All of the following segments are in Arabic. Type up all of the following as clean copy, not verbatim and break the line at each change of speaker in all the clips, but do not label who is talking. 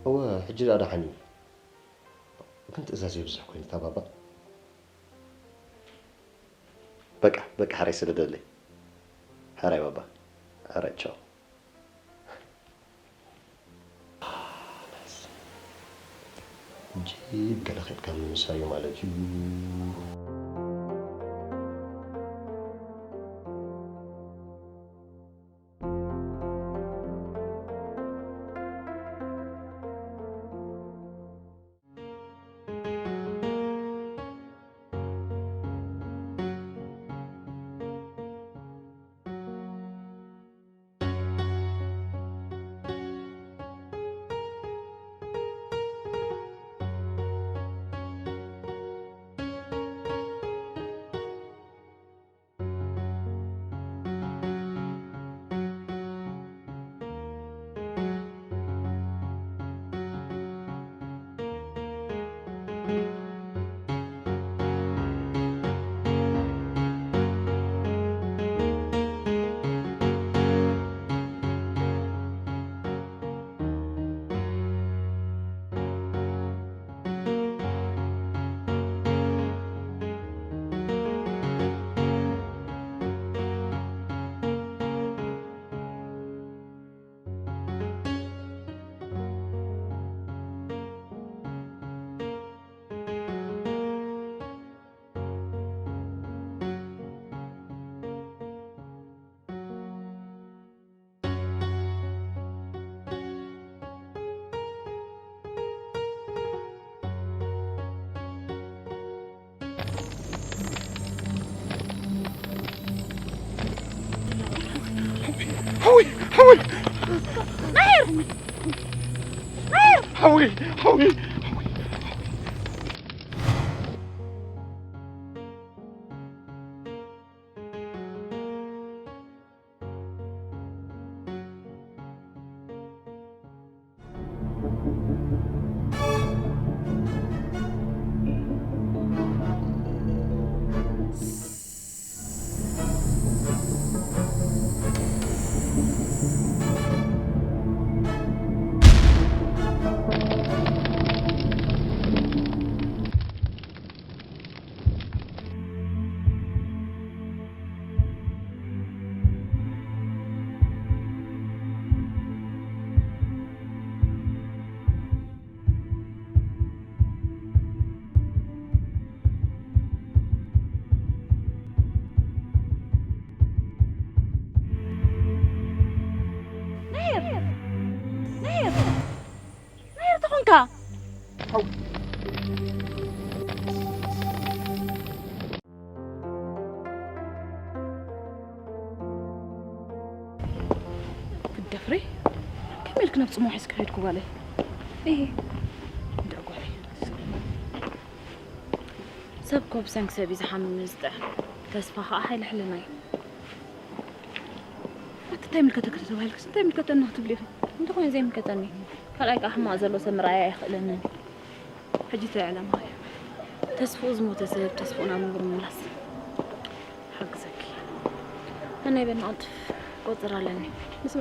هو حجر أنا حني كنت أزازي بزح كوين تابابا بقى حري سلدلي حري بابا حري تشاو جيب قال أخذ كم مسايم على جو
حوي
ماهر
حوي
ماهر تخونك بالدفري كملك نفس موحس كهيدكو عليه ايه دقوا عليه سبكو بسنك سبي زحام مزدح تسفاها حيل حلناي أنت ملكتك تسوي لك أنت ملكت أنه تبليه أنت خوين زي ملكتني خلاك أحمى زلو سمرايا يخلنا حجيت إعلام هاي تسفوز مو تسيب تسفونا من برملاس حق زكي أنا يبين أطف قطر لني بس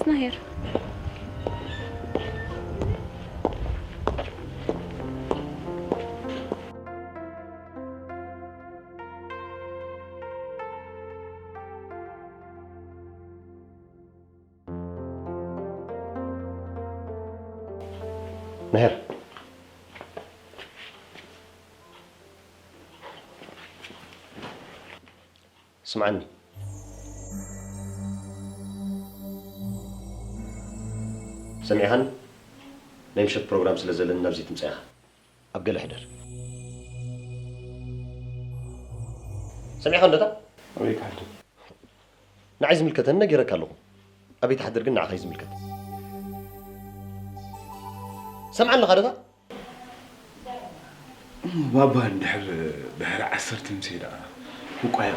نهير
ماهر اسمعني سمعهن نمشط بروجرام سلازلن نبزي تمساها أبقى حدر سمعهن ده
أبيك حدر
نعايز ملكتنا جيرك له أبي تحضر قلنا عايز ملكت سمعنا غرضة
بابا دحر عسرت مسيدا وقايا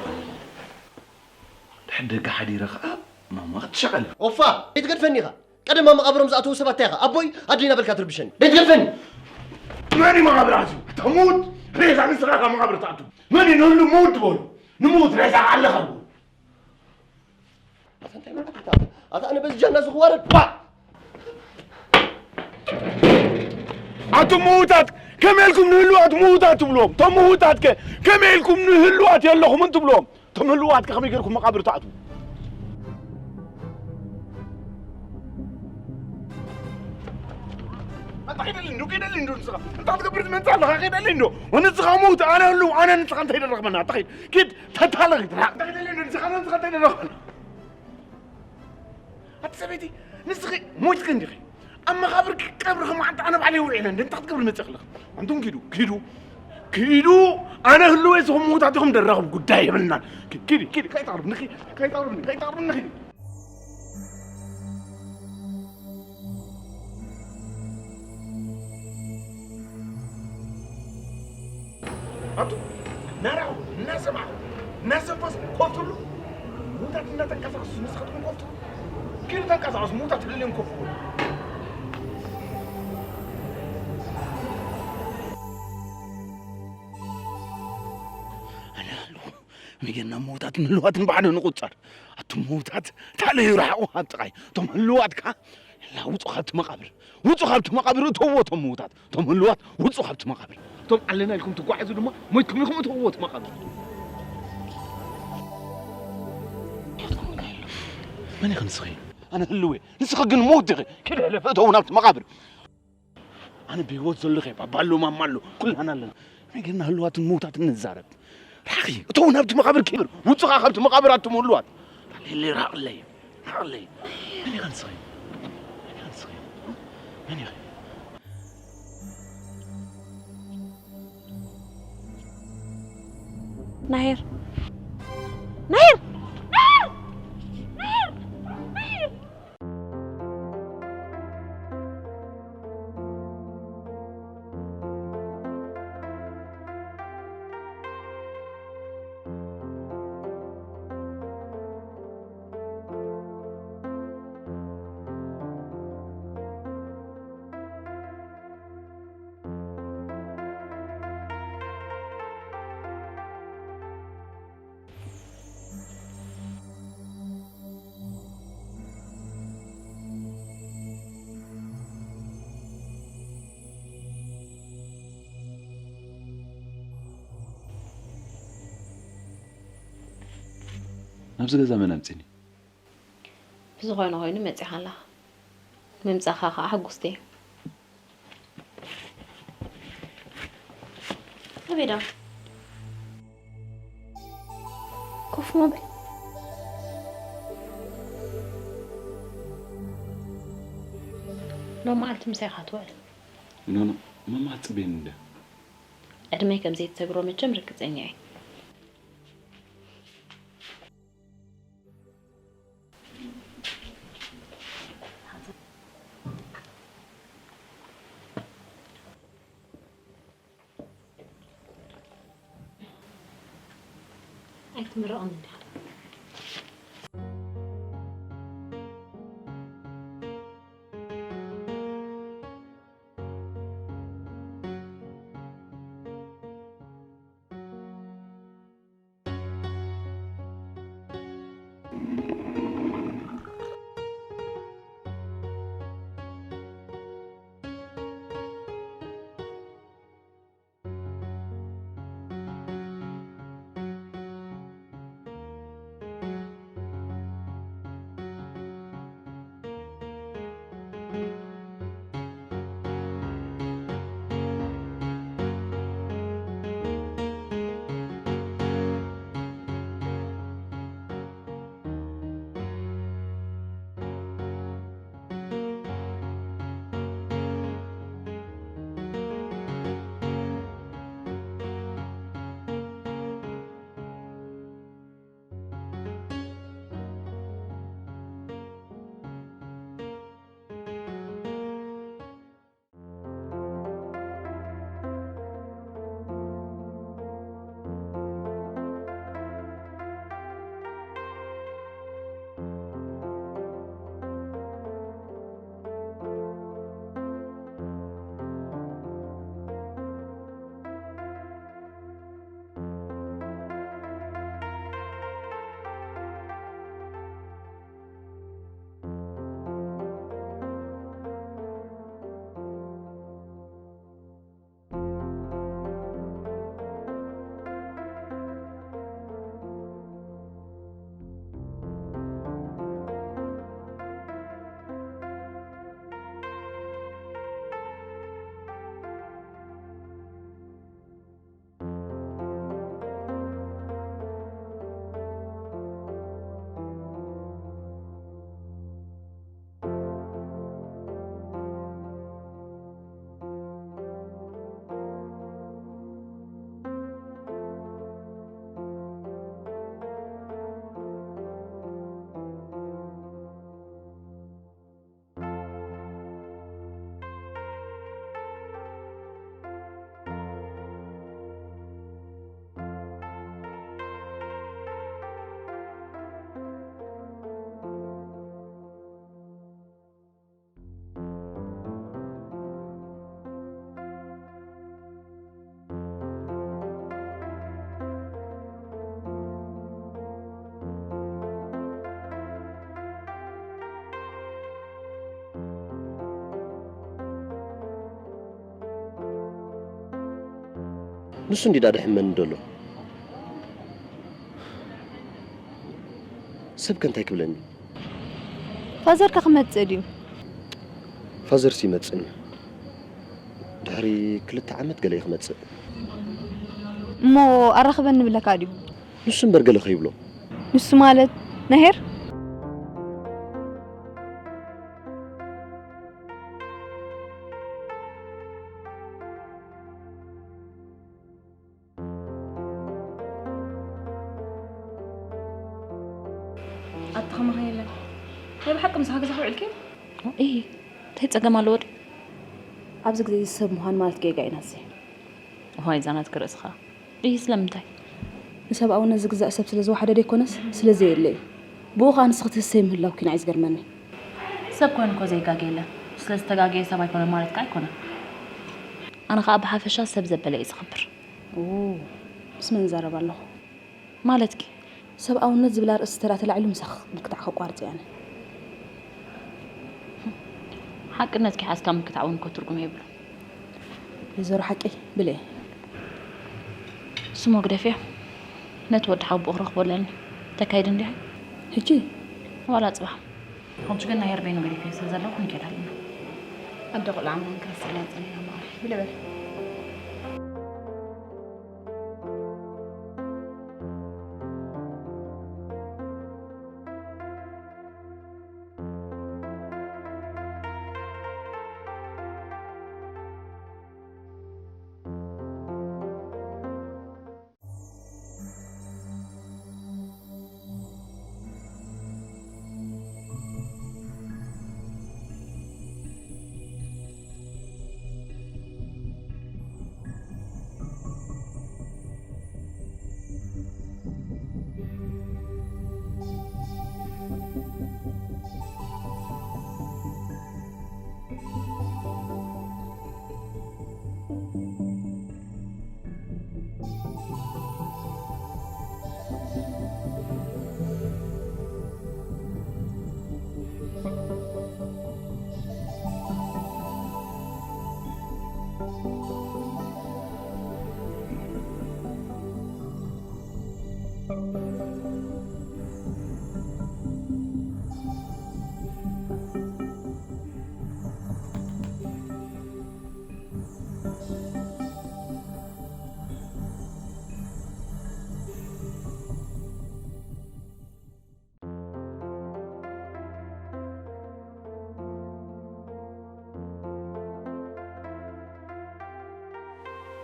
دحر حدي رخا ما تشغل
وفا يتقد فنيها قدم ما مقابر مزاتو سباتيها أبوي أدلينا بالكاتر بشني يتقد فني
ماني مقابراتو تموت ريزا من سراقة مقابر تاعتو ماني نقول موت بول نموت ريزا على خربو
أنا بس جنة زغوارد
أتموتات كمالكم نهلوات موتات تبلوم تموتات كمالكم نهلوات يلهم أنتم بلوم تمهلوات كخمي يجركم مقابر تعتو أنت كده لينو نسخة أنت تكبرت من تعال كده لينو ونسخة موت أنا هلو أنا نسخة أنت هيدا رقم أنا تخيل كده تتهلق أنت كده لينو نسخة أنا نسخة هيدا رقم أتسبيتي نسخة موت كندي أما قبركم أنا بعلي وعينا أنت تقبر متخلق أنتم كيدو أنا هلو إيشهم موت عندهم درهم قداي مننا كيدي كاي تعرف نخي كاي تعرف نخي أنتم نراو ناس بس كفتلو موت عندنا تنكسر نسختكم كفتلو كيدو تنكسر موت عندنا كفتلو ميجنا موتات من الوقت بعد نقطر أتموتات تعالي يرحقوا هاتقاي تم الوقت كا لا وتخبت مقابر وتوت موتات تم الوقت وتخبت مقابر تم علينا لكم تقعدوا دم موتكم لكم توت مقابر ماني خنصخي أنا هلوي نسخة جن موت كده لفتوا ونبت مقابر أنا بيوت زلخي بابالو مامالو كل أنا لنا ميجنا هالوقت موتات نزارب راقي تونا بت مقابر كبر وتصخا خبت مقابرات تمولوات اللي راق لي ماني غنصغي ماني
ناهر
نفس الزمن أمتني
بزغينا هاي نمتي حلا ممسخة حقوستي أبدا كوف موبل لو ما قلت مسيخات وقل
إنه ما تبين ده
أدمي كم زيت تبرو متجمرك زيني مرة أني
ንሱ እንዲዳ ድሕመን እንደሎ ሰብ ከንታይ ክብለኒ
ፋዘርካ ክመጽእ ድዩ
ፋዘር ሲመጽእኒ ድሕሪ 2 ዓመት ገለ ይኽመጽእ
እሞ ኣራኽበኒ ብለካ ድዩ
ንሱ እምበር ገለ ኸይብሎ
ንሱ ማለት ናሄር
أتخمه هيلا هي بحق مسحك زخو علكي
إيه تيتصقم على الوضع
أبزك زي السب مهان مالت جيجا ينزي
وهاي زانات كرسخة إيه سلمتي
نسب أو نزق زق سب سلزو حدا ديكونس سلزي اللي بوغا نسخت السيم هلا وكين عايز قرمني
سب كون كو زي جاجيلا سلز تجاجي سب يكون مالت كايكونا أنا خاب حافشة سب زبلة يخبر
أوه بس من زارب الله
مالتك
سب أو نزل بلا رأس ترى تلعلو مسخ بقطع خقارت يعني
حق الناس كي حاس كم قطعون كتركم يبلو
يزور حقي بلي
سمو قدفيا نتود حب أخرق بولن تكايد ندي
هجي
ولا تصبح هم شو قلنا يربينو بدي في سزلو كن كده
أدخل العمل كرسلات أنا ما بلا بلا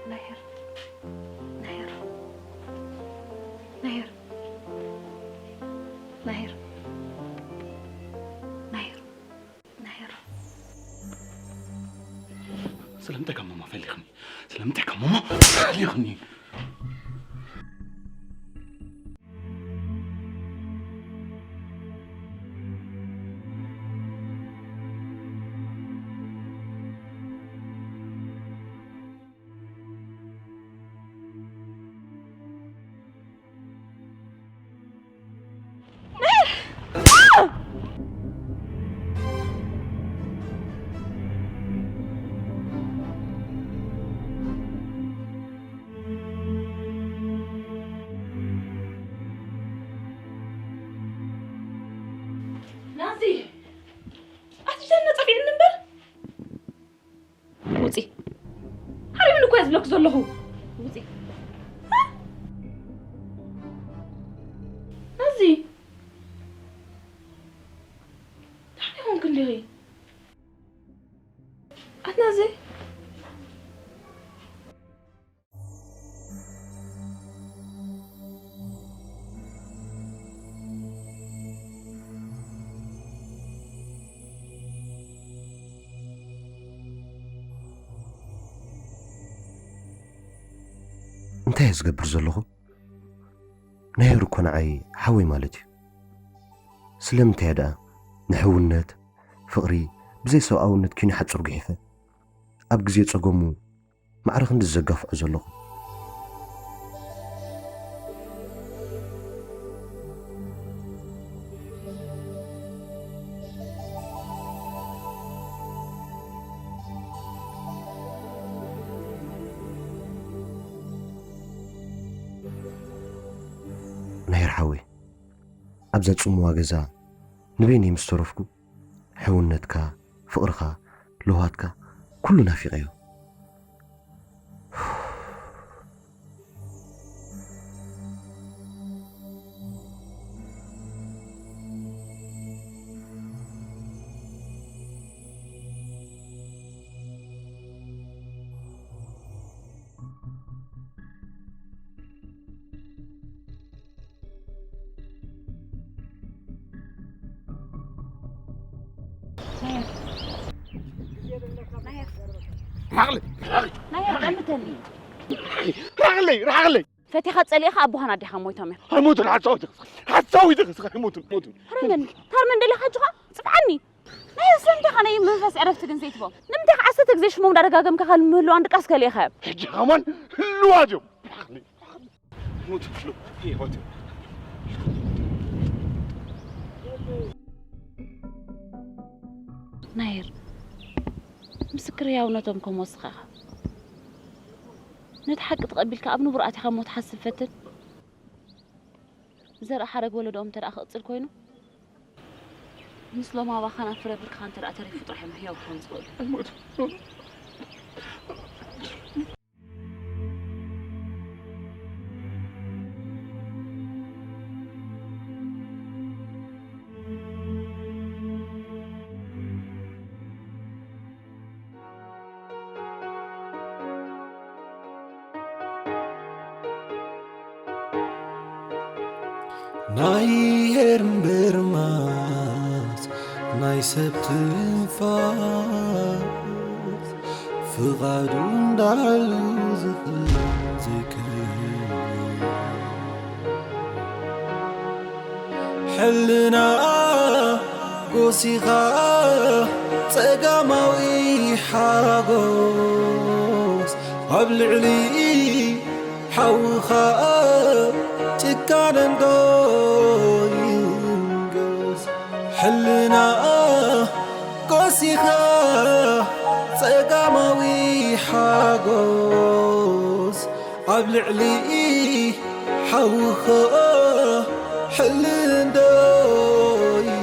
نهر نهر نهر نهر نهر نهر
سلامتك يا ماما فليخني سلامتك يا ماما فليخني
نازي أتجنن طفي النمبر وزي هاري منو كويس بلوك زلهو وزي نازي تحني هون كل لغي أتنازي
እንታይ ዝገብር ዘለኹ ናይሩ ኮነ ዓይ ሓወይ ማለት እዩ ስለምንታይ ደኣ ንሕውነት ፍቕሪ ብዘይ ሰብኣውነት ኪኑ ሓፁር ግሒፈ ኣብ ግዜ ፀገሙ ማዕረ ክንዲ ዘጋፍዖ ዘለኹ حوي أبزا تصموا جزا نبيني مسترفكو حونتك فقرك لوهاتك كلنا في غيو
رغلي
فتي خاصليخ ابوها نادي خمويتهم
هيموتوا حتسوي دغس هيموتوا
هرمن دلي خاجخه صبعني ما يسلمت خاني منفس عرفت كن زيتبو نمت عسته زيش مو درغاغم كخل مهلو عندك اسكليخه
حجي كمان الواجب رغلي موت شلو هي هوتي
ناير مسكر يا ونتم كم وسخه نتحق تقبلك ابن برأتي خمو تحسب فتن زرع حرق ولدهم ترى أخذ كوينو مثل ما بخنا فرق بالخان ترى أتري فطرح محيا وخان صغير
ناير برماس ناي سبتنفاس فغادون دعو زكي حلنا قوسيخا تقاموي حاقوس قبل علي حوخا تكارن دوينجز حلنا قوسيخا تقاموي حاقوس قبل علي حوخا حلن دوينجز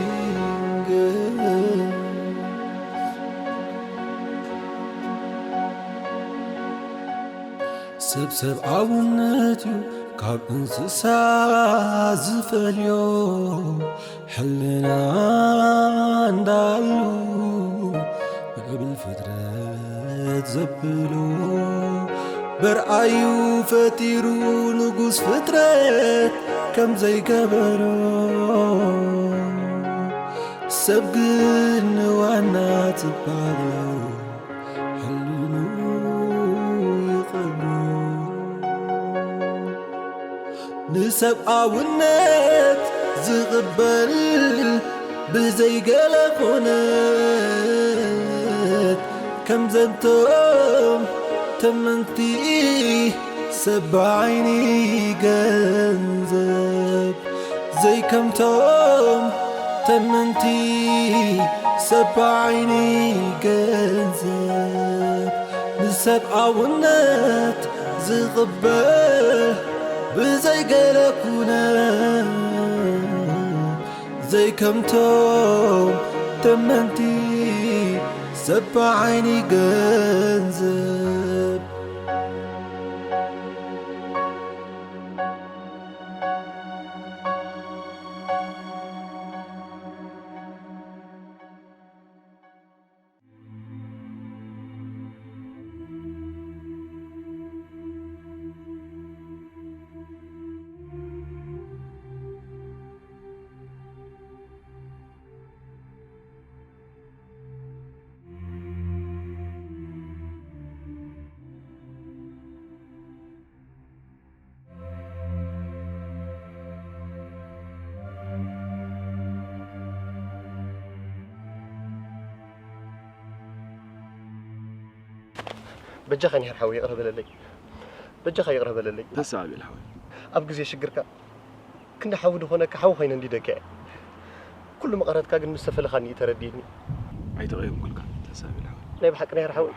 سبسب عونتيو كاب انسسا زفليو حلنا اندالو قبل فترة زبلو برأيو فتيرو نقوس فترة كم زي كبرو سبقن وانا تبالو نسبعونت زغبل بزي قلقونت كم زنتم تمنتي سبعيني جنزب زي كم توم تمنتي سبعيني جنزب نسبعونت زغبل بزي قلقونا زي كم توم تمنتي سبعيني جنزب
بجخني هالحوي يقرب للي بجخ يقرب للي
تسابي الحوي
أبقى زي شجرك كنا حاول هناك حاو خينا ندي دكاء كل ما قرأت كاجن مستفل خاني ترديني
أي تغير كل كان تسابي الحوي
لا بحق نهر حوي